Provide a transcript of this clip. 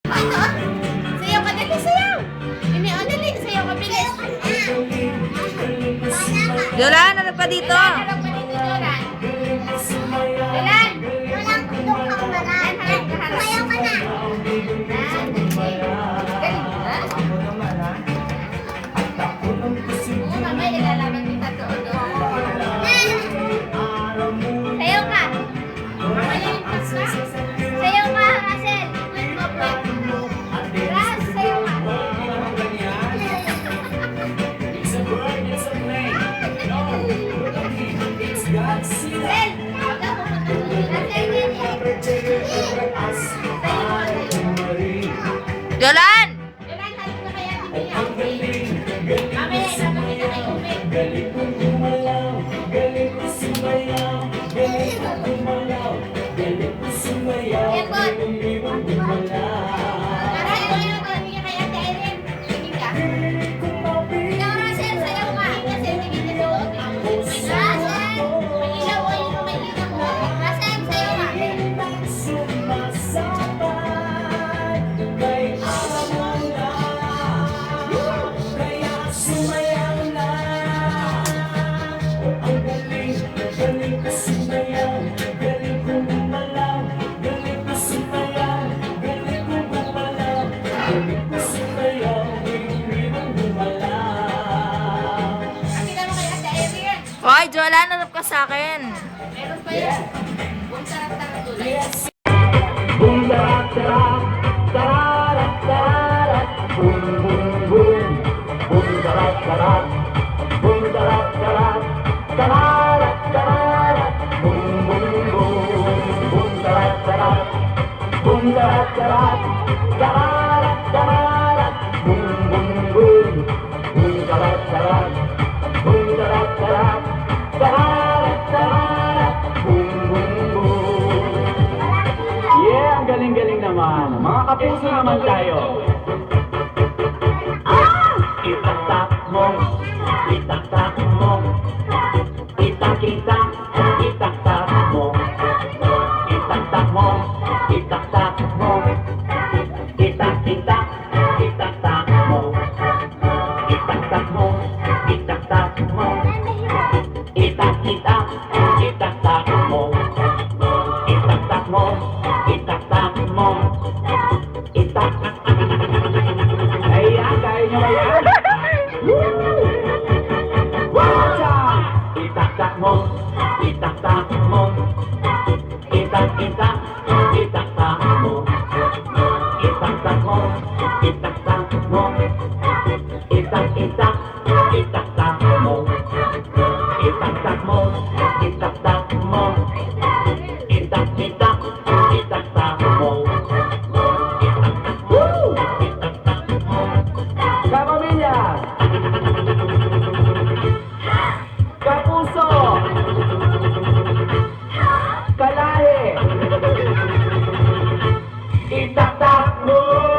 Sayaw ka, dali, sayaw. Ini, o, dali, sayaw ka, bilis. Jolan, ano pa dito? Harap ka dito, Jolan. Jolan. Walang kutok ang balat. Sayaw ka na. Galing ba? Oo, mamaya ilalaban kita doon. Sayaw ka. Mamaya yung pasta. Sayaw ka, Hazel. Wait mo, wait. Ras, sayaw ka. Hazel, wag ka pupunta doon. Jolan! Jolan, halip na kaya kami niya. Mamaya ilaban kita kay Umi. Airport. Para ito yung bigyan kay Ate Irene. Tingin ka. Ikaw, Russell, sayaw ka. Russell, tingin ka doon. Russell, may ilaw o yung may ilaw mo. Russell, sayaw ka. Pakita mo kay Ate Irene. Hoy, Jolan, hanap ka sa akin. Meron pa yan. Kung sarap-sarap tulad. Boom da da da da da boom boom boom boom da da boom da da da da boom boom boom boom da da boom da da da da boom boom boom boom da da boom da da da boom boom boom. Yeah, ang galing-galing naman. Mga kapuso naman tayo. Itaktak mo, itaktak mo, itak-itak, itaktak mo, itaktak mo, itaktak mo, itak-itak, itaktak mo, itaktak mo, itaktak mo, itak-itak, itaktak mo. Itaktak mo, itaktak mo, itak. Ayan, kaya nyo ba yan? Itaktak mo, itaktak mo, itak-itak, itaktak mo, itaktak mo, itaktak mo, itak-itak, itaktak mo, itaktak mo, itaktak mo. Itak-itak, itaktak mo. Itaktak mo, itaktak mo. Kapamilya! Kapuso! Kalahi! Itaktak mo!